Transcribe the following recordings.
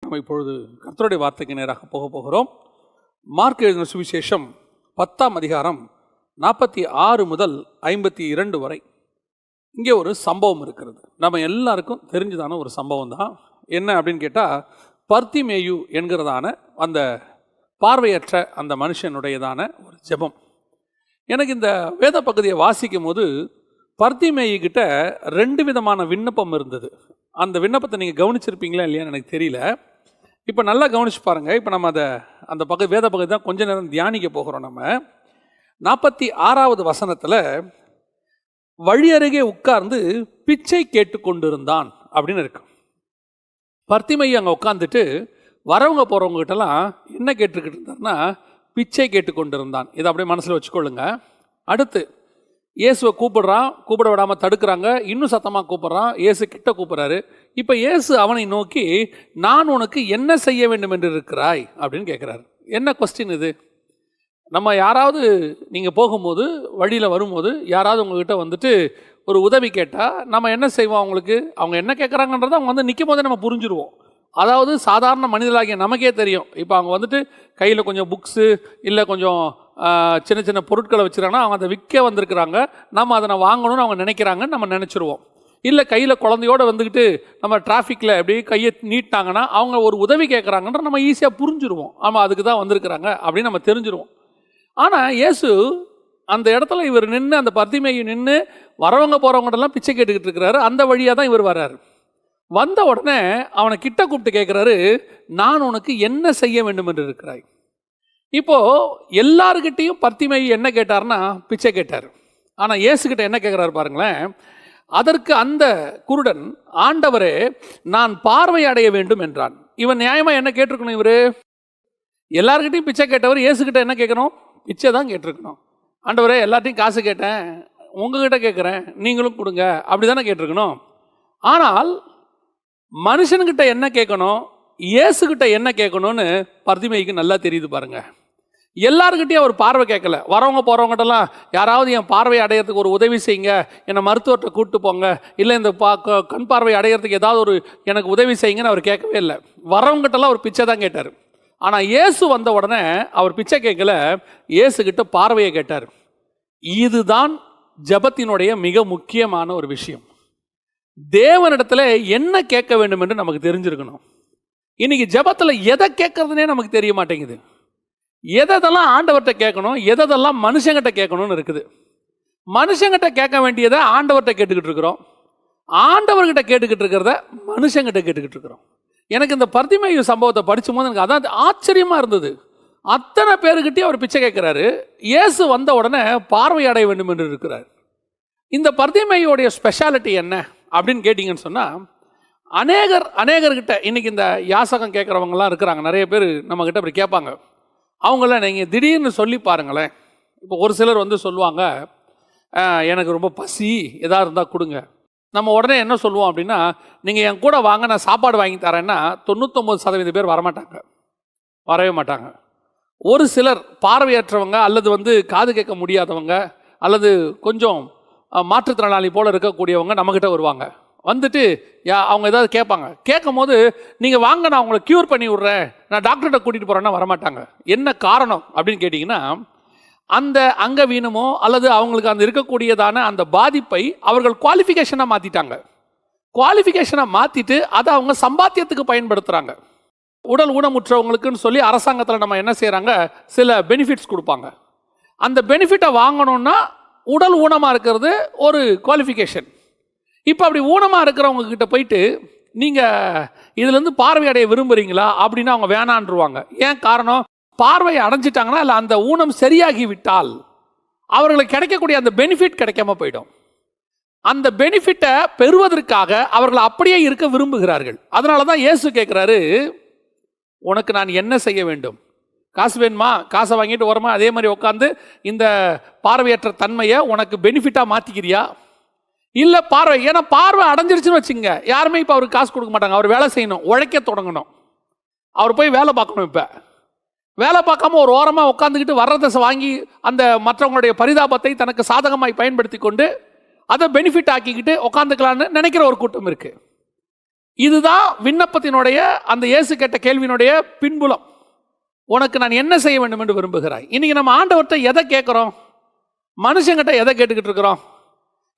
நம்ம இப்பொழுது கர்த்தருடைய வார்த்தைக்கு நேராக போகிறோம். மார்க் எழுதின சுவிசேஷம் 10ஆம் அதிகாரம் 46 முதல் 52 வரை. இங்கே ஒரு சம்பவம் இருக்கிறது. நம்ம எல்லாருக்கும் தெரிஞ்சதான ஒரு சம்பவம் தான். என்ன அப்படின்னு கேட்டால், பர்த்திமேயு என்கிறதான அந்த பார்வையற்ற அந்த மனுஷனுடையதான ஒரு ஜெபம். எனக்கு இந்த வேத பகுதியை வாசிக்கும் போது பர்த்திமேயு கிட்ட 2 விதமான விண்ணப்பம் இருந்தது. அந்த விண்ணப்பத்தை நீங்கள் கவனிச்சிருப்பீங்களா இல்லையான்னு எனக்கு தெரியல. இப்போ நல்லா கவனிச்சு பாருங்கள். இப்போ நம்ம அந்த வேத பகுதி தான் கொஞ்ச நேரம் தியானிக்க போகிறோம். நம்ம 46வது வசனத்தில் வழி அருகே உட்கார்ந்து பிச்சை கேட்டுக்கொண்டிருந்தான் அப்படின்னு இருக்கு. பர்த்திமேயு அங்கே உட்காந்துட்டு வரவங்க போகிறவங்ககிட்டலாம் என்ன கேட்டுக்கிட்டு இருந்தார்னா பிச்சை கேட்டுக்கொண்டிருந்தான். இதை அப்படியே மனசில் வச்சுக்கொள்ளுங்க. அடுத்து இயேசுவை கூப்பிட விடாமல் தடுக்கிறாங்க. இன்னும் சத்தமாக கூப்பிட்றான். இயேசு கிட்ட கூப்பிட்றாரு. இப்போ இயேசு அவனை நோக்கி, நான் உனக்கு என்ன செய்ய வேண்டும் என்று இருக்கிறாய் அப்படின்னு கேட்குறாரு. என்ன கொஸ்டின் இது? நம்ம யாராவது நீங்கள் போகும்போது வழியில் வரும்போது யாராவது உங்ககிட்ட வந்துட்டு ஒரு உதவி கேட்டால் நம்ம என்ன செய்வோம்? அவங்க என்ன கேட்குறாங்கன்றதை அவங்க வந்து நிற்கும் போதே நம்ம புரிஞ்சுருவோம். அதாவது சாதாரண மனிதர்களாகிய நமக்கே தெரியும். இப்போ அவங்க வந்துட்டு கையில் கொஞ்சம் புக்ஸு இல்லை கொஞ்சம் சின்ன சின்ன பொருட்களை வச்சுருக்காங்கன்னா அவங்க அதை விற்க வந்திருக்கிறாங்க, நம்ம அதை வாங்கணும்னு அவங்க நினைக்கிறாங்கன்னு நம்ம நினச்சிருவோம். இல்லை கையில் குழந்தையோடு வந்துக்கிட்டு நம்ம டிராஃபிக்கில் எப்படி கையை நீட்டாங்கன்னா அவங்க ஒரு உதவி கேட்குறாங்கன்ற நம்ம ஈஸியாக புரிஞ்சுருவோம். ஆமாம், அதுக்கு தான் வந்திருக்கிறாங்க அப்படின்னு நம்ம தெரிஞ்சுருவோம். ஆனால் இயேசு அந்த இடத்துல இவர் நின்று, அந்த பர்த்திமேயு நின்று வரவங்க போகிறவங்கள்டெல்லாம் பிச்சை கேட்டுக்கிட்டு இருக்கிறாரு. அந்த வழியாக தான் இவர் வர்றாரு. வந்த உடனே அவனை கிட்ட கூப்பிட்டு கேட்குறாரு, நான் உனக்கு என்ன செய்ய வேண்டும் என்று இருக்கிறாய். இப்போது எல்லாருக்கிட்டையும் பர்த்திமேயு என்ன கேட்டார்னா பிச்சை கேட்டார். ஆனால் இயேசுக்கிட்ட என்ன கேட்குறாரு பாருங்களேன். அதற்கு அந்த குருடன், ஆண்டவரே நான் பார்வை அடைய வேண்டும் என்றான். இவன் நியாயமாக என்ன கேட்டிருக்கணும்? இவர் எல்லாருக்கிட்டையும் பிச்சை கேட்டவர் இயேசுக்கிட்ட என்ன கேட்கணும்? பிச்சை தான் கேட்டிருக்கணும். ஆண்டவரே எல்லாத்தையும் காசு கேட்டேன், உங்ககிட்ட கேட்குறேன், நீங்களும் கொடுங்க, அப்படி தானே கேட்டிருக்கணும். ஆனால் மனுஷன்கிட்ட என்ன கேட்கணும், இயேசுகிட்ட என்ன கேட்கணும்னு பர்த்திமேயுக்கு நல்லா தெரியுது பாருங்க. எல்லாருக்கிட்டையும் அவர் பார்வை கேட்கல. வரவங்க போகிறவங்ககிட்டலாம் யாராவது என் பார்வை அடையிறதுக்கு ஒரு உதவி செய்யுங்க, என்னை மருத்துவர்கிட்ட கூப்பிட்டு போங்க, இல்லை இந்த கண் பார்வை அடையிறதுக்கு ஏதாவது ஒரு எனக்கு உதவி செய்யுங்கன்னு அவர் கேட்கவே இல்லை. வரவங்ககிட்டலாம் அவர் பிச்சை தான் கேட்டார். ஆனால் இயேசு வந்த உடனே அவர் பிச்சை கேட்கல, இயேசுகிட்ட பார்வையை கேட்டார். இதுதான் ஜெபத்தினுடைய மிக முக்கியமான ஒரு விஷயம். தேவனிடத்தில் என்ன கேட்க வேண்டும் என்று நமக்கு தெரிஞ்சிருக்கணும். இன்னைக்கு ஜெபத்தில் எதை கேட்கறதுனே நமக்கு தெரிய மாட்டேங்குது. எதெல்லாம் ஆண்டவர்கிட்ட கேட்கணும், எதெல்லாம் மனுஷங்கிட்ட கேட்கணும்னு இருக்குது. மனுஷங்கிட்ட கேட்க வேண்டியதை ஆண்டவர்கிட்ட கேட்டுக்கிட்டு இருக்கிறோம், ஆண்டவர்கிட்ட கேட்டுக்கிட்டு இருக்கிறத மனுஷங்கிட்ட கேட்டுக்கிட்டு இருக்கிறோம். எனக்கு இந்த பர்த்திமேயு சம்பவத்தை படிச்சும் போது எனக்கு அதான் ஆச்சரியமாக இருந்தது. அத்தனை பேருக்கிட்டே அவர் பிச்சை கேட்குறாரு. இயேசு வந்த உடனே பார்வை அடைய வேண்டும் என்று இருக்கிறார். இந்த பர்த்திமேயுடைய ஸ்பெஷாலிட்டி என்ன அப்படின்னு கேட்டிங்கன்னு சொன்னால், அநேகர்கிட்ட இன்றைக்கி இந்த யாசகம் கேட்குறவங்கலாம் இருக்கிறாங்க. நிறைய பேர் நம்மக்கிட்ட அப்படி கேட்பாங்க. அவங்கள நீங்கள் திடீர்னு சொல்லி பாருங்களேன். இப்போ ஒரு சிலர் வந்து சொல்லுவாங்க, எனக்கு ரொம்ப பசி, எதாக இருந்தால் கொடுங்க. நம்ம உடனே என்ன சொல்லுவோம் அப்படின்னா, நீங்கள் என் கூட வாங்க, நான் சாப்பாடு வாங்கி தரேன்னா 99% பேர் வரவே மாட்டாங்க. ஒரு சிலர் பார்வையற்றவங்க அல்லது வந்து காது கேட்க முடியாதவங்க அல்லது கொஞ்சம் மாற்றுத்திறனாளி போல் இருக்கக்கூடியவங்க நம்மக்கிட்ட வருவாங்க. வந்துட்டு அவங்க ஏதாவது கேட்பாங்க. கேட்கும் போது நீங்கள் வாங்க, நான் உங்களை க்யூர் பண்ணி விட்றேன், நான் டாக்டர்கிட்ட கூட்டிகிட்டு போகிறேன்னா வரமாட்டாங்க. என்ன காரணம் அப்படின்னு கேட்டிங்கன்னா, அந்த அங்கவீனமோ அல்லது அவங்களுக்கு அந்த இருக்கக்கூடியதான அந்த பாதிப்பை அவர்கள் குவாலிஃபிகேஷனாக மாற்றிட்டாங்க. குவாலிஃபிகேஷனாக மாற்றிட்டு அதை அவங்க சம்பாத்தியத்துக்கு பயன்படுத்துகிறாங்க. உடல் ஊனமுற்றவங்களுக்குன்னு சொல்லி அரசாங்கத்தில் நம்ம என்ன செய்கிறாங்க, சில பெனிஃபிட்ஸ் கொடுப்பாங்க. அந்த பெனிஃபிட்டை வாங்கணுன்னா உடல் ஊனமாக இருக்கிறது ஒரு குவாலிஃபிகேஷன். இப்போ அப்படி ஊனமாக இருக்கிறவங்க கிட்ட போயிட்டு நீங்கள் இதுலேருந்து பார்வை அடைய விரும்புகிறீங்களா அப்படின்னா அவங்க வேணான்ருவாங்க. ஏன் காரணம்? பார்வையை அடைஞ்சிட்டாங்கன்னா இல்லை அந்த ஊனம் சரியாகி விட்டால் அவர்களுக்கு கிடைக்கக்கூடிய அந்த பெனிஃபிட் கிடைக்காம போயிடும். அந்த பெனிஃபிட்டை பெறுவதற்காக அவர்கள் அப்படியே இருக்க விரும்புகிறார்கள். அதனால தான் இயேசு கேட்குறாரு, உனக்கு நான் என்ன செய்ய வேண்டும்? காசு வேணுமா? காசை வாங்கிட்டு வரமா? அதே மாதிரி உட்காந்து இந்த பார்வையற்ற தன்மையை உனக்கு பெனிஃபிட்டாக மாற்றிக்கிறியா? இல்லை ஏன்னா பார்வை அடைஞ்சிருச்சுன்னு வச்சுங்க, யாருமே இப்போ அவருக்கு காசு கொடுக்க மாட்டாங்க. அவர் வேலை செய்யணும், உழைக்க தொடங்கணும், அவர் போய் வேலை பார்க்கணும். இப்போ வேலை பார்க்காம ஒரு ஓரமாக உட்காந்துக்கிட்டு வர்றதை வாங்கி அந்த மற்றவங்களுடைய பரிதாபத்தை தனக்கு சாதகமாய் பயன்படுத்தி கொண்டு அதை பெனிஃபிட் ஆக்கிக்கிட்டு உட்காந்துக்கலான்னு நினைக்கிற ஒரு கூட்டம் இருக்குது. இதுதான் விண்ணப்பத்தினுடைய அந்த இயேசு கேட்ட கேள்வியினுடைய பின்புலம். உனக்கு நான் என்ன செய்ய வேண்டும் என்று விரும்புகிறாய். இன்னைக்கு நம்ம ஆண்டவர்கிட்ட எதை கேட்குறோம்? மனுஷங்கிட்ட எதை கேட்டுக்கிட்டு இருக்கிறோம்?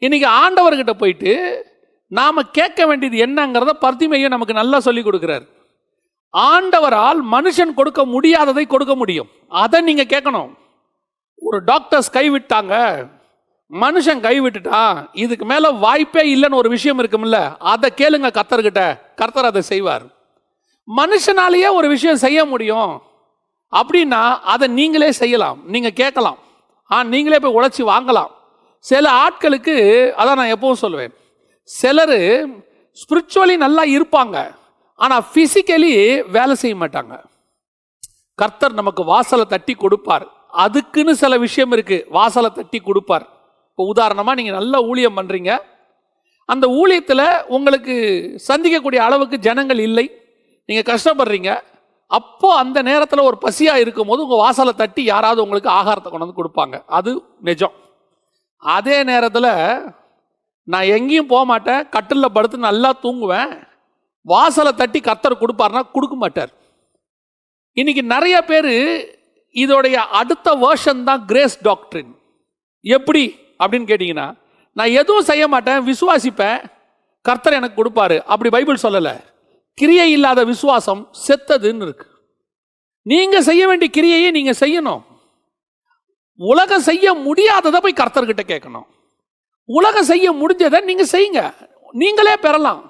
இன்னைக்கு ஆண்டவர்கிட்ட போயிட்டு நாம் கேட்க வேண்டியது என்னங்கிறத பர்திமேயு நமக்கு நல்லா சொல்லி கொடுக்குறாரு. ஆண்டவரால் மனுஷன் கொடுக்க முடியாததை கொடுக்க முடியும், அதை நீங்க கேட்கணும். ஒரு டாக்டர்ஸ் கைவிட்டாங்க, மனுஷன் கைவிட்டுட்டான், இதுக்கு மேல வாய்ப்பே இல்லைன்னு ஒரு விஷயம் இருக்கும்ல, அதை கேளுங்க கர்த்தர்கிட்ட, கர்த்தர் அதை செய்வார். மனுஷனாலேயே ஒரு விஷயம் செய்ய முடியும் அப்படின்னா அதை நீங்களே செய்யலாம், நீங்க கேட்கலாம், நீங்களே போய் உழைச்சி வாங்கலாம். சில ஆட்களுக்கு அதான் நான் எப்பவும் சொல்லுவேன், சிலர் ஸ்பிரிச்சுவலி நல்லா இருப்பாங்க, ஆனால் ஃபிசிக்கலி வேலை செய்ய மாட்டாங்க. கர்த்தர் நமக்கு வாசலை தட்டி கொடுப்பார், அதுக்குன்னு சில விஷயம் இருக்கு, வாசலை தட்டி கொடுப்பார். இப்போ உதாரணமாக நீங்கள் நல்ல ஊழியம் பண்ணுறீங்க, அந்த ஊழியத்தில் உங்களுக்கு சந்திக்கக்கூடிய அளவுக்கு ஜனங்கள் இல்லை, நீங்கள் கஷ்டப்படுறீங்க. அப்போ அந்த நேரத்தில் ஒரு பசியாக இருக்கும்போது உங்கள் வாசலை தட்டி யாராவது உங்களுக்கு ஆகாரத்தை கொண்டு வந்து கொடுப்பாங்க, அது நிஜம். அதே நேரத்தில் நான் எங்கேயும் போக மாட்டேன், கட்டிலில் படுத்து நல்லா தூங்குவேன், வாசலை தட்டி கர்த்தர் கொடுப்பார்னா கொடுக்க மாட்டார். இன்னைக்கு நிறைய பேர் இதோடைய அடுத்த வேர்ஷன் தான் கிரேஸ் டாக்ட்ரின். எப்படி அப்படின்னு கேட்டிங்கன்னா, நான் எதுவும் செய்ய மாட்டேன், விசுவாசிப்பேன், கர்த்தர் எனக்கு கொடுப்பாரு. அப்படி பைபிள் சொல்லலை. கிரியை இல்லாத விசுவாசம் செத்ததுன்னு இருக்கு. நீங்க செய்ய வேண்டிய கிரியையை நீங்க செய்யணும். உலகம் செய்ய முடியாததை போய் கர்த்தர்கிட்ட கேட்கணும். உலகம் செய்ய முடிஞ்சதை நீங்க செய்யுங்க, நீங்களே பெறலாம்.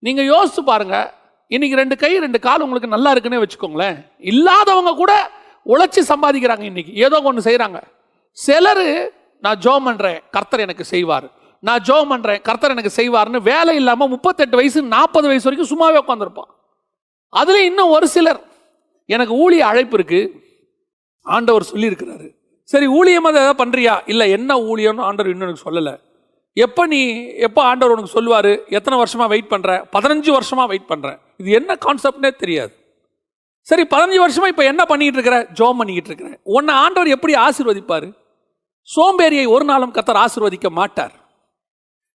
நீங்க யோசிச்சு பாருங்க, இன்னைக்கு 2 கை 2 கால் உங்களுக்கு நல்லா இருக்குன்னே வச்சுக்கோங்களேன், இல்லாதவங்க கூட உழைச்சி சம்பாதிக்கிறாங்க, இன்னைக்கு ஏதோ ஒன்று செய்யறாங்க. சிலர் நான் ஜோம் பண்றேன் கர்த்தர் எனக்கு செய்வார், நான் ஜோம் பண்றேன் கர்த்தர் எனக்கு செய்வார்னு வேலை இல்லாம 38 வயசு 40 வயசு வரைக்கும் சும்மாவே உட்காந்துருப்பான். அதுல இன்னும் ஒரு சிலர், எனக்கு ஊழிய அழைப்பு இருக்கு, ஆண்டவர் சொல்லி இருக்கிறாரு, சரி ஊழியம் அதை ஏதாவது பண்றியா? இல்லை, என்ன ஊழியம்னு ஆண்டவர் இன்னும் எனக்கு சொல்லலை. எப்போ ஆண்டவர் உனக்கு சொல்லுவார்? எத்தனை வருஷமா வெயிட் பண்ற? 15 வருஷமா வெயிட் பண்றேன். இது என்ன கான்செப்ட்னே தெரியாது. சரி 15 வருஷமா இப்போ என்ன பண்ணிட்டு இருக்கிற? ஜோம் பண்ணிக்கிட்டு இருக்கிறேன். உன்னை ஆண்டவர் எப்படி ஆசீர்வதிப்பார்? சோம்பேறியை ஒரு நாளும் கர்த்தர் ஆசீர்வதிக்க மாட்டார்.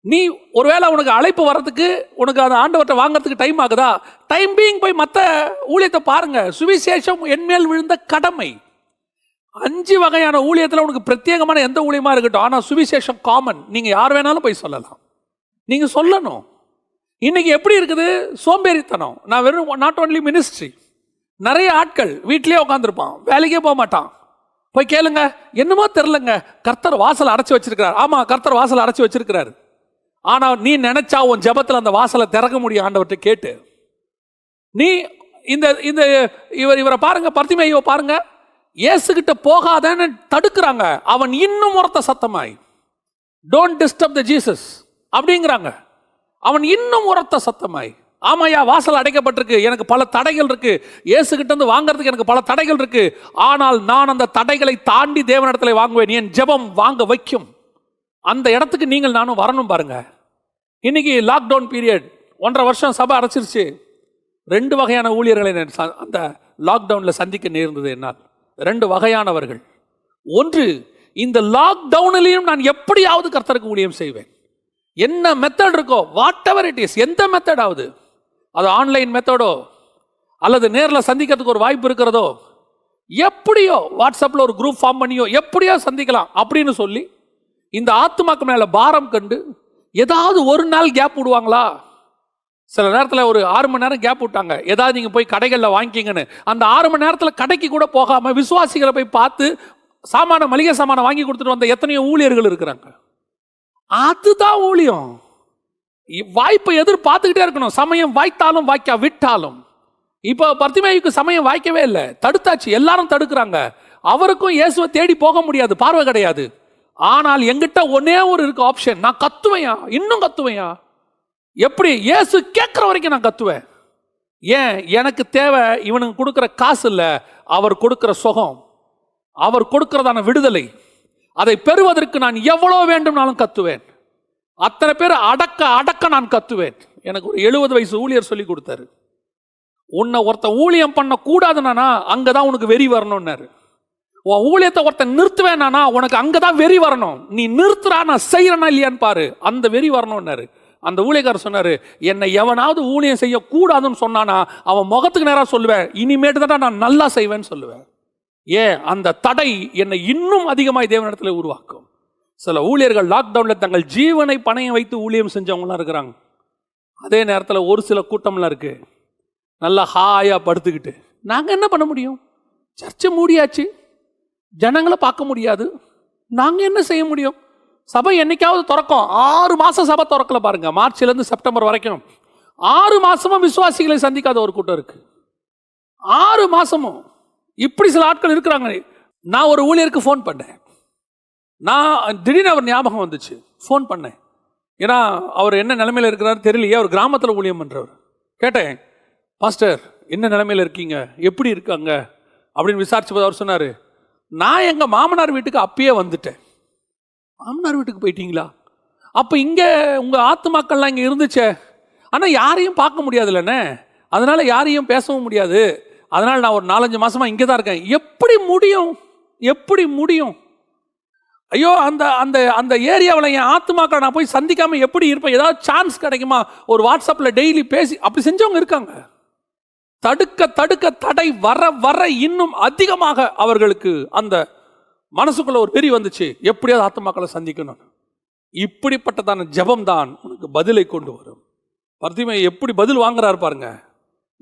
நீ ஒருவேளை உனக்கு அழைப்பு வர்றதுக்கு, உனக்கு அந்த ஆண்டவர்கிட்ட வாங்கறதுக்கு டைம் ஆகுதா? டைம் பீயிங் போய் மற்ற ஊழியத்தை பாருங்க. சுவிசேஷம் என்மேல் விழுந்த கடமை. 5 வகையான ஊழியத்தில் உனக்கு பிரத்யேகமான எந்த ஊழியமா இருக்கட்டும், ஆனால் சுவிசேஷம் காமன், நீங்க யார் வேணாலும் போய் சொல்லலாம், நீங்க சொல்லணும். இன்னைக்கு எப்படி இருக்குது? சோம்பேறித்தனம். நான் வெறும் நாட் ஓன்லி மினிஸ்ட்ரி, நிறைய ஆட்கள் வீட்டிலேயே உட்காந்துருப்பான், வேலைக்கே போக மாட்டான். போய் கேளுங்க, என்னமோ தெரிலங்க, கர்த்தர் வாசல் அடைச்சி வச்சிருக்கிறார். ஆமா, கர்த்தர் வாசல் அடைச்சி வச்சிருக்கிறாரு. ஆனா நீ நினைச்சா உன் ஜெபத்தில் அந்த வாசலை திறக்க முடியும். ஆண்டவர்கிட்ட கேட்டு நீ இந்த இவரை பாருங்க, பர்திமேயுவை பாருங்க, இயேசுகிட்ட போகாதன்னு தடுக்கிறாங்க. அவன் இன்னும் ஒருத்த சத்தமாய், டோன்ட் டிஸ்டர்ப் த ஜீசஸ் அப்படிங்கிறாங்க. அவன் இன்னும் ஒருத்த சத்தமாய், ஆமாயா வாசல் அடைக்கப்பட்டிருக்கு, எனக்கு பல தடைகள் இருக்கு, இயேசுகிட்ட இருந்து வாங்கறதுக்கு எனக்கு பல தடைகள் இருக்கு, ஆனால் நான் அந்த தடைகளை தாண்டி தேவனிடத்துல வாங்குவேன், என் ஜெபம் வாங்க வைக்கும். அந்த இடத்துக்கு நீங்கள் நானும் வரணும் பாருங்க. இன்னைக்கு லாக்டவுன் பீரியட், 1.5 வருஷம் சபை அடைச்சிருச்சு. 2 வகையான ஊழியர்களை அந்த லாக்டவுன்ல சந்திக்க நேர்ந்தது. என்னால் 2 வகையானவர்கள். ஒன்று, இந்த லாக்டவுனிலையும் நான் எப்படியாவது கர்த்தருக்கு ஊழியம் செய்வேன், என்ன மெத்தட் இருக்கோ, வாட் எவர் இட் இஸ், எந்த மெத்தடாவது, அது ஆன்லைன் மெத்தடோ அல்லது நேரில் சந்திக்கிறதுக்கு ஒரு வாய்ப்பு இருக்கிறதோ, எப்படியோ வாட்ஸ்அப்பில் ஒரு குரூப் ஃபார்ம் பண்ணியோ எப்படியோ சந்திக்கலாம் அப்படின்னு சொல்லி இந்த ஆத்துமாக்கு மேல பாரம் கண்டு ஏதாவது ஒரு நாள் கேப் விடுவாங்களா? சில நேரத்தில் ஒரு 6 மணி நேரம் கேப் விட்டாங்க, ஏதாவது நீங்கள் போய் கடைகளில் வாங்கிக்கிங்கன்னு. அந்த 6 மணி நேரத்தில் கடைக்கு கூட போகாமல் விசுவாசிகளை போய் பார்த்து மளிகை சாமானை வாங்கி கொடுத்துட்டு வந்த எத்தனையோ ஊழியர்கள் இருக்கிறாங்க. அதுதான் ஊழியம். வாய்ப்பை எதிர்பார்த்துக்கிட்டே இருக்கணும், சமயம் வாய்த்தாலும் வாய்க்கா விட்டாலும். இப்போ பர்திமேயுக்கு சமயம் வாய்க்கவே இல்லை, தடுத்தாச்சு, எல்லாரும் தடுக்கிறாங்க. அவருக்கும் இயேசுவை தேடி போக முடியாது, பார்வை கிடையாது. ஆனால் எங்கிட்ட ஒன்னே ஒரு இருக்கு ஆப்ஷன், நான் கத்துவையா, இன்னும் கத்துவையா. எப்படி? இயேசு கேட்கிற வரைக்கும் நான் கத்துவேன். ஏன்? எனக்கு தேவை இவனுக்கு கொடுக்கிற காசு இல்லை, அவர் கொடுக்கிற சுகம், அவர் கொடுக்கிறதான விடுதலை. அதை பெறுவதற்கு நான் எவ்வளோ வேண்டும்னாலும் கத்துவேன். அத்தனை பேர் அடக்க அடக்க நான் கத்துவேன். எனக்கு ஒரு 70 வயசு ஊழியர் சொல்லி கொடுத்தாரு, உன்னை ஒருத்த ஊழியம் பண்ண கூடாதுனா அங்கதான் உனக்கு வெறி வரணும்னாரு. உன் ஊழியத்தை ஒருத்தன் நிறுத்துவேனா உனக்கு அங்கதான் வெறி வரணும். நீ நிறுத்துறா, நான் செய்யறனா இல்லையான்னு பாரு, அந்த வெறி வரணும்னாரு. அந்த ஊழியக்காரர் சொன்னார், என்னை எவனாவது ஊழியம் செய்யக்கூடாதுன்னு சொன்னானா அவன் முகத்துக்கு நேராக சொல்லுவேன், இனிமேட்டு தான் நான் நல்லா செய்வேன்னு சொல்லுவேன். ஏன்? அந்த தடை என்னை இன்னும் அதிகமாய் தேவனிடத்தில் உருவாக்கும். சில ஊழியர்கள் லாக்டவுனில் தங்கள் ஜீவனை பணையம் வைத்து ஊழியம் செஞ்சவங்களாம் இருக்கிறாங்க. அதே நேரத்தில் ஒரு சில கூட்டம்லாம் இருக்கு, நல்லா ஹாயாக படுத்துக்கிட்டு நாங்கள் என்ன பண்ண முடியும், சர்ச்சை மூடியாச்சு, ஜனங்களை பார்க்க முடியாது, நாங்கள் என்ன செய்ய முடியும், சபை என்னைக்காவது திறக்கும். 6 மாதம் சபை திறக்கல பாருங்க, மார்ச்லேருந்து செப்டம்பர் வரைக்கும் 6 மாதமும் விசுவாசிகளை சந்திக்காத ஒரு கூட்டம் இருக்கு. 6 மாதமும் இப்படி சில ஆட்கள் இருக்கிறாங்க. நான் ஒரு ஊழியருக்கு ஃபோன் பண்ணேன், நான் திடீர்னு அவர் ஞாபகம் வந்துச்சு, ஃபோன் பண்ணேன். ஏன்னா அவர் என்ன நிலைமையில் இருக்கிறாரு தெரியலையே, அவர் கிராமத்தில் ஊழியம் பண்ணுறவர். கேட்டேன், பாஸ்டர் என்ன நிலைமையில் இருக்கீங்க, எப்படி இருக்காங்க அப்படின்னு விசாரிச்சபோது அவர் சொன்னார், நான் எங்கள் மாமனார் வீட்டுக்கு அப்பயே வந்துட்டேன். மாமனார் வீட்டுக்கு போயிட்டீங்களா? அப்போ இங்கே உங்கள் ஆத்துமாக்கள்லாம் இங்கே இருந்துச்சே, ஆனால் யாரையும் பார்க்க முடியாதுல்லண்ணே, அதனால் யாரையும் பேசவும் முடியாது, அதனால் நான் ஒரு 4-5 மாதமாக இங்கே தான் இருக்கேன். எப்படி முடியும், எப்படி முடியும்? ஐயோ, அந்த அந்த அந்த ஏரியாவில் என் ஆத்துமாக்களை நான் போய் சந்திக்காமல் எப்படி இருப்பேன்? ஏதாவது சான்ஸ் கிடைக்குமா? ஒரு வாட்ஸ்அப்பில் டெய்லி பேசி அப்படி செஞ்சவங்க இருக்காங்க. தடுக்க தடுக்க தடை வர வர இன்னும் அதிகமாக அவர்களுக்கு அந்த மனசுக்குள்ள ஒரு வெறி வந்துச்சு, எப்படியாவது ஆத்துமாக்களை சந்திக்கணும். இப்படிப்பட்டதான ஜெபம் தான் உனக்கு பதிலை கொண்டு வரும். பர்திமை எப்படி பதில் வாங்குறாரு பாருங்க.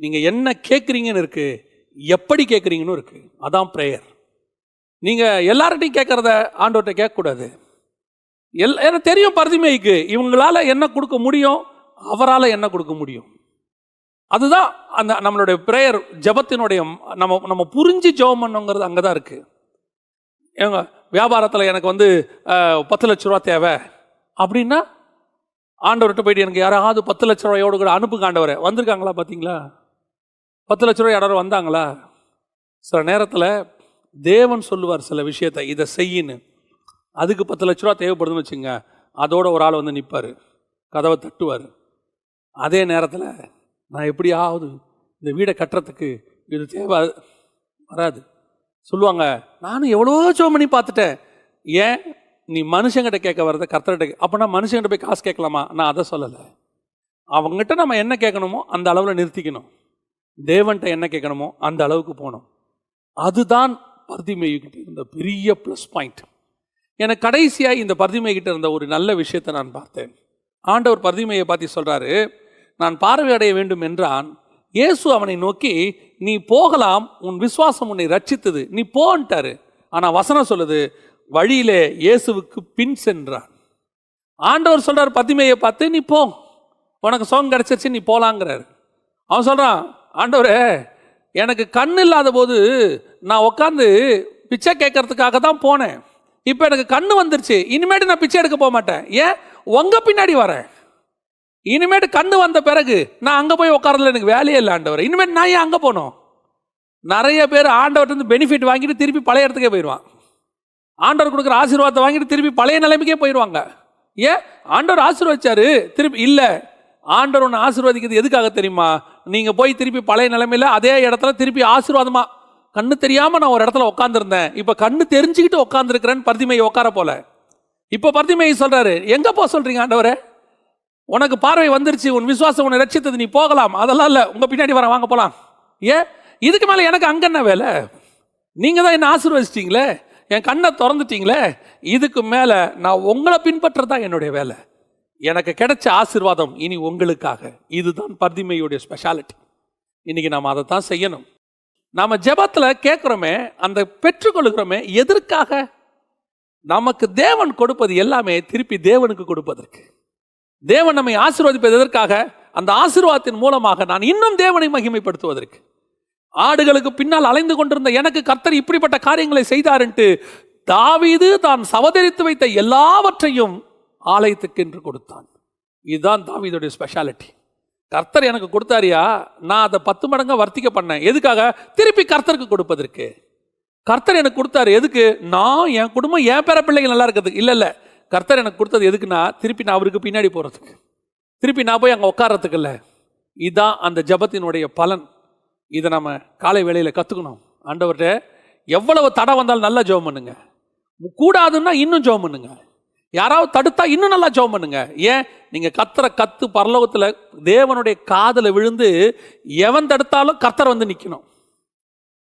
நீங்க என்ன கேட்குறீங்கன்னு இருக்கு, எப்படி கேட்குறீங்கன்னு இருக்கு. அதான் பிரேயர். நீங்க எல்லார்ட்டையும் கேட்கறத ஆண்டவர்கிட்ட கேட்கக்கூடாது. எனக்கு தெரியும் பர்திமைக்கு இவங்களால என்ன கொடுக்க முடியும், அவரால் என்ன கொடுக்க முடியும். அதுதான் அந்த நம்மளுடைய பிரேயர் ஜெபத்தினுடைய நம்ம புரிஞ்சு ஜெபம் பண்ணுங்கிறது அங்கே தான் இருக்கு. ஏங்க, வியாபாரத்தில் எனக்கு 10 லட்ச ரூபா தேவை அப்படின்னா ஆண்டவர்கிட்ட போயிட்டு எனக்கு யாராவது 10 லட்ச ரூபாயோடு கூட அனுப்புங்க ஆண்டவரை. வந்திருக்காங்களா? பார்த்தீங்களா? 10 லட்ச ரூபாய் யாராவது வந்தாங்களா? சில நேரத்தில் தேவன் சொல்லுவார் சில விஷயத்தை, இதை செய்யின்னு. அதுக்கு 10 லட்ச ரூபா தேவைப்படுதுன்னு வச்சுங்க, அதோட ஒரு ஆள் வந்து நிற்பார், கதவை தட்டுவார். அதே நேரத்தில் நான் எப்படியாவது இந்த வீடை கட்டுறதுக்கு இது தேவை வராது. சொல்லுவாங்க, நானும் எவ்வளோ ஜெபம் பண்ணி பார்த்துட்டேன். ஏன் நீ மனுஷங்கிட்ட கேட்க வர்றத கர்த்தர்கிட்ட? அப்போனா மனுஷங்கிட்ட போய் காசு கேட்கலாமா? நான் அதை சொல்லலை. அவங்ககிட்ட நம்ம என்ன கேட்கணுமோ அந்த அளவில் நிறுத்திக்கணும், தேவன்கிட்ட என்ன கேட்கணுமோ அந்த அளவுக்கு போகணும். அதுதான் பர்திமைகிட்ட இருந்த பெரிய ப்ளஸ் பாயிண்ட். எனக்கு கடைசியாக இந்த பர்திமைகிட்ட இருந்த ஒரு நல்ல விஷயத்தை நான் பார்த்தேன். ஆண்டவர் பர்திமையை பார்த்து சொல்கிறாரு, நான் பார்வையடைய வேண்டும் என்றான். இயேசு அவனை நோக்கி, நீ போகலாம், உன் விசுவாசம் உன்னை ரட்சித்தது, நீ போன்ட்டாரு. ஆனால் வசனம் சொல்லுது, வழியிலே இயேசுவுக்கு பின் சென்றான். ஆண்டவர் சொல்றார் பர்திமையை பார்த்து, நீ போ, உனக்கு சுகம் கிடைச்சிருச்சு, நீ போலாங்கிறார். அவன் சொல்றான், ஆண்டவரே எனக்கு கண் இல்லாத போது நான் உட்காந்து பிச்சை கேட்கறதுக்காக தான் போனேன், இப்போ எனக்கு கண்ணு வந்துருச்சு, இனிமேட்டு நான் பிச்சை எடுக்க போக மாட்டேன், ஏன் உங்க பின்னாடி வரேன். இனிமேட்டு கண்ணு வந்த பிறகு நான் அங்கே போய் உட்காரல, எனக்கு வேலையே இல்லை ஆண்டவர், இனிமேட்டு நான் ஏன் அங்கே போனோம். நிறைய பேர் ஆண்டவர்கிட்ட பெனிஃபிட் வாங்கிட்டு திருப்பி பழைய இடத்துக்கே போயிடுவான். ஆண்டவர் கொடுக்குற ஆசீர்வாதத்தை வாங்கிட்டு திருப்பி பழைய நிலைமைக்கே போயிடுவாங்க. ஏன்? ஆண்டவர் ஆசீர்வதிச்சாரு, திருப்பி இல்லை. ஆண்டவர் ஒன்று ஆசீர்வதிக்கிறது எதுக்காக தெரியுமா? நீங்கள் போய் திருப்பி பழைய நிலைமையில் அதே இடத்துல திருப்பி ஆசீர்வாதமா, கண்ணு தெரியாமல் நான் ஒரு இடத்துல உட்காந்துருந்தேன், இப்போ கண்ணு தெரிஞ்சுக்கிட்டு உட்காந்துருக்கிறேன்னு பர்திமையை உட்கார போல. இப்போ பர்திமையை சொல்கிறாரு, எங்கே போக சொல்கிறீங்க ஆண்டவரே, உனக்கு பார்வை வந்துருச்சு, உன் விசுவாசம் உன்னை ரட்சித்தது, நீ போகலாம். அதெல்லாம் இல்லை, உங்கள் பின்னாடி வர, வாங்க போகலாம். ஏன்? இதுக்கு மேலே எனக்கு அங்கே என்ன வேலை? நீங்கள் தான் என்ன ஆசீர்வதிச்சிட்டீங்களே, என் கண்ணை திறந்துட்டீங்களே, இதுக்கு மேலே நான் உங்களை பின்பற்றதான் என்னுடைய வேலை. எனக்கு கிடைச்ச ஆசீர்வாதம் இனி உங்களுக்காக. இதுதான் பர்திமையுடைய ஸ்பெஷாலிட்டி. இன்னைக்கு நாம் அதை தான் செய்யணும். நாம் ஜெபத்தில் கேட்குறோமே, அந்த பெற்றுக்கொள்கிறோமே, எதற்காக? நமக்கு தேவன் கொடுப்பது எல்லாமே திருப்பி தேவனுக்கு கொடுப்பதற்கு. தேவன் நம்மை ஆசீர்வதிப்பது எதற்காக? அந்த ஆசீர்வாதத்தின் மூலமாக நான் இன்னும் தேவனை மகிமைப்படுத்துவதற்கு. ஆடுகளுக்கு பின்னால் அலைந்து கொண்டிருந்த எனக்கு கர்த்தர் இப்படிப்பட்ட காரியங்களை செய்தார்ன்ட்டு தாவீது தான் சவதரித்து வைத்த எல்லாவற்றையும் ஆலயத்துக்கு என்று கொடுத்தான். இதுதான் தாவீதுடைய ஸ்பெஷாலிட்டி. கர்த்தர் எனக்கு கொடுத்தாரியா, நான் அதை 10 மடங்கா வர்த்திக்க பண்ணேன். எதுக்காக? திருப்பி கர்த்தருக்கு கொடுப்பதற்கு. கர்த்தர் எனக்கு கொடுத்தாரு எதுக்கு? நான் என் குடும்பம், என் பேர பிள்ளைகள் நல்லா இருக்கிறதுக்கு இல்லை. கர்த்தர் எனக்கு கொடுத்தது எதுக்குன்னா, திருப்பி நான் அவருக்கு பின்னாடி போகிறதுக்கு, திருப்பி நான் போய் அங்கே உட்காரத்துக்கு இல்லை. இதுதான் அந்த ஜபத்தினுடைய பலன். இதை நம்ம காலை வேளையில் கற்றுக்கணும். ஆண்டவர்கிட்ட எவ்வளவு தடை வந்தாலும் நல்லா ஜெபம் பண்ணுங்க, கூடாதுன்னா இன்னும் ஜெபம் பண்ணுங்க. யாராவது தடுத்தா இன்னும் நல்லா ஜெபம் பண்ணுங்க. ஏன்? நீங்க கத்துற கத்து பரலோகத்தில் தேவனுடைய காதல விழுந்து எவன் தடுத்தாலும் கர்த்தர் வந்து நிற்கணும்.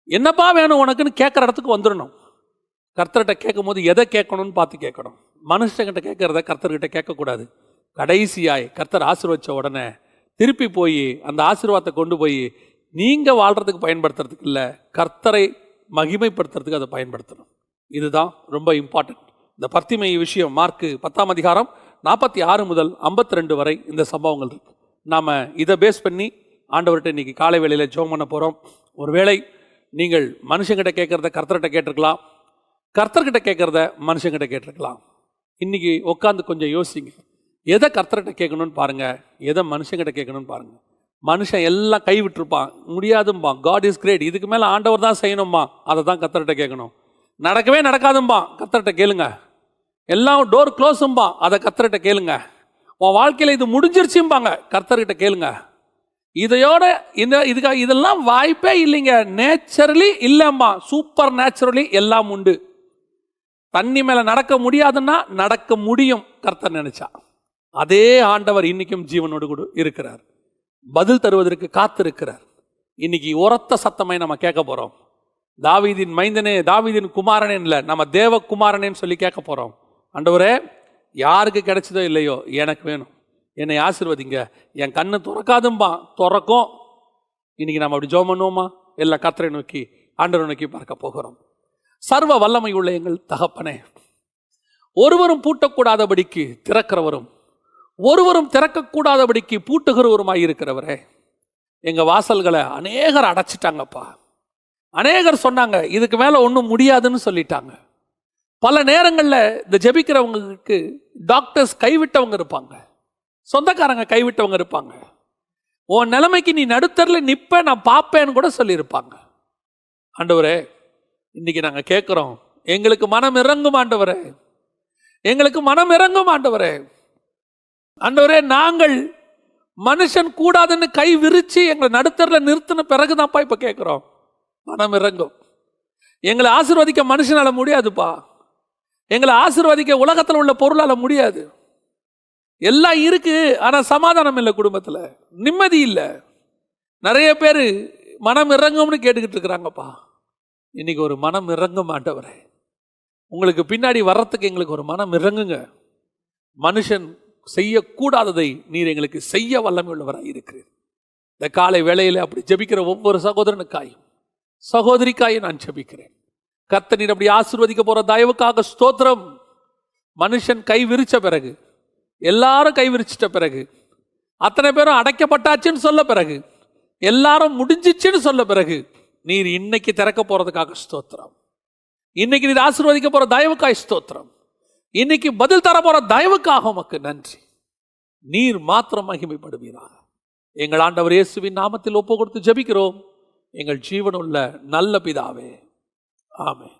என்னப்பா வேணும் உனக்குன்னு கேட்குற இடத்துக்கு வந்துடணும். கர்த்தர்கிட்ட கேட்கும் போது எதை கேட்கணும்னு பார்த்து கேட்கணும். மனுஷங்கிட்ட கேட்கறத கர்த்தர்கிட்ட கேட்கக்கூடாது. கடைசியாய் கர்த்தர் ஆசீர்வதிச்ச உடனே திருப்பி போய் அந்த ஆசீர்வாதத்தை கொண்டு போய் நீங்கள் வாழ்கிறதுக்கு பயன்படுத்துறதுக்கு இல்லை, கர்த்தரை மகிமைப்படுத்துறதுக்கு அதை பயன்படுத்தணும். இதுதான் ரொம்ப இம்பார்ட்டன்ட். இந்த பர்த்திமை விஷயம் மார்க்கு 10ஆம் அதிகாரம் 46 முதல் 52 வரை இந்த சம்பவங்கள் இருக்கு. நாம் இதை பேஸ் பண்ணி ஆண்டவர்கிட்ட இன்னைக்கு காலை வேளையில் ஜெபம் பண்ண போகிறோம். ஒருவேளை நீங்கள் மனுஷங்கிட்ட கேட்குறத கர்த்தர்கிட்ட கேட்டிருக்கலாம், கர்த்தர்கிட்ட கேட்குறத மனுஷங்கிட்ட கேட்டிருக்கலாம். இன்னைக்கு உட்காந்து கொஞ்சம் யோசிங்க. எதை கர்த்தர்கிட்ட கேட்கணும்னு பாருங்கள், எதை மனுஷங்கிட்ட கேட்கணும்னு பாருங்கள். மனுஷன் எல்லாம் கை விட்டுருப்பான், முடியாதும்பான். காட் இஸ் கிரேட், இதுக்கு மேலே ஆண்டவர் தான் செய்யணும்மா, அதை தான் கர்த்தர்கிட்ட கேட்கணும். நடக்கவே நடக்காதும்பான், கர்த்தர்கிட்ட கேளுங்க. எல்லாம் டோர் க்ளோஸும்பான், அதை கர்த்தர்கிட்ட கேளுங்க. உன் வாழ்க்கையில் இது முடிஞ்சிருச்சும்பாங்க, கர்த்தர்கிட்ட கேளுங்க. இதையோட இதெல்லாம் வாய்ப்பே இல்லைங்க, நேச்சுரலி இல்லைம்மா, சூப்பர் நேச்சுரலி எல்லாம் உண்டு. தண்ணி மேலே நடக்க முடியாதுன்னா நடக்க முடியும் கர்த்தர் நினைச்சா. அதே ஆண்டவர் இன்னைக்கும் ஜீவனோடு கூட இருக்கிறார், பதில் தருவதற்கு காத்திருக்கிறார். இன்னைக்கு உரத்த சத்தமாய் நம்ம கேட்க போறோம். தாவீதின் மைந்தனே, தாவீதின் குமாரனே இல்லை, நம்ம தேவ குமாரனேன்னு சொல்லி கேட்க போறோம். ஆண்டவரே, யாருக்கு கிடைச்சதோ இல்லையோ எனக்கு வேணும், என்னை ஆசீர்வதிங்க. என் கண்ணு துறக்காதும்பா, துறக்கும். இன்னைக்கு நம்ம அப்படி ஜெபம் பண்ணுவோமா? எல்லாம் கர்த்தரை நோக்கி ஆண்டவரை நோக்கி பார்க்க போகிறோம். சர்வ வல்லமை உள்ள எங்கள் தகப்பனே, ஒருவரும் பூட்டக்கூடாதபடிக்கு திறக்கிறவரும் ஒருவரும் திறக்கக்கூடாதபடிக்கு பூட்டுகிறவருமாய் இருக்கிறவரே, எங்கள் வாசல்களை அநேகர் அடைச்சிட்டாங்கப்பா. அநேகர் சொன்னாங்க இதுக்கு மேலே ஒன்றும் முடியாதுன்னு சொல்லிட்டாங்க. பல நேரங்களில் இந்த ஜெபிக்கிறவங்களுக்கு டாக்டர்ஸ் கைவிட்டவங்க இருப்பாங்க, சொந்தக்காரங்க கைவிட்டவங்க இருப்பாங்க. உன் நிலைமைக்கு நீ நடுத்தரில் நிற்ப, நான் பார்ப்பேன்னு கூட சொல்லியிருப்பாங்க. ஆண்டவரே, இன்னைக்கு நாங்கள் கேட்குறோம், எங்களுக்கு மனம் இறங்கும் ஆண்டவரே, எங்களுக்கு மனம் இறங்கும் ஆண்டவரே. ஆண்டவரே, நாங்கள் மனுஷன் கூடாதுன்னு கை விரிச்சு எங்களை நடுத்தரில் நிறுத்தின பிறகுதான்ப்பா இப்போ கேட்குறோம், மனம் இறங்கும். எங்களை ஆசீர்வதிக்க மனுஷனால முடியாதுப்பா, எங்களை ஆசீர்வதிக்க உலகத்தில் உள்ள பொருளால் முடியாது. எல்லாம் இருக்கு, ஆனால் சமாதானம் இல்லை, குடும்பத்தில் நிம்மதி இல்லை. நிறைய பேர் மனம் இறங்கும்னு கேட்டுக்கிட்டு இருக்கிறாங்கப்பா. இன்னைக்கு ஒரு மனம் இறங்கும் ஆண்டவரே, உங்களுக்கு பின்னாடி வர்றதுக்கு எங்களுக்கு ஒரு மனம் இறங்குங்க. மனுஷன் செய்யக்கூடாததை நீர் எங்களுக்கு செய்ய வல்லமை உள்ளவராக இருக்கிறீர். இந்த காலை வேளையில் அப்படி ஜெபிக்கிற ஒவ்வொரு சகோதரனுக்காயும் சகோதரிக்காயும் நான் ஜெபிக்கிறேன். கர்த்தர் நீர் அப்படி ஆசீர்வதிக்க போற தயவுக்காக ஸ்தோத்திரம். மனுஷன் கை விரிச்ச பிறகு, எல்லாரும் கை விரிச்சிட்ட பிறகு, அத்தனை பேரும் அடைக்கப்பட்டாச்சுன்னு சொல்ல பிறகு, எல்லாரும் முடிஞ்சிச்சுன்னு சொல்ல பிறகு, நீர் இன்னைக்கு திறக்க போறதுக்காக ஸ்தோத்திரம். இன்னைக்கு நீர் ஆசீர்வதிக்க போற தயவுக்காய் ஸ்தோத்திரம். இன்னைக்கு பதில் தர போற தயவுக்காக உமக்கு நன்றி. நீர் மாத்திரம் மகிமைப்படுவீராக. எங்கள் ஆண்டவர் இயேசுவின் நாமத்தில் ஒப்பு கொடுத்து ஜெபிக்கிறோம், எங்கள் ஜீவனுள்ள நல்ல பிதாவே, ஆமென்.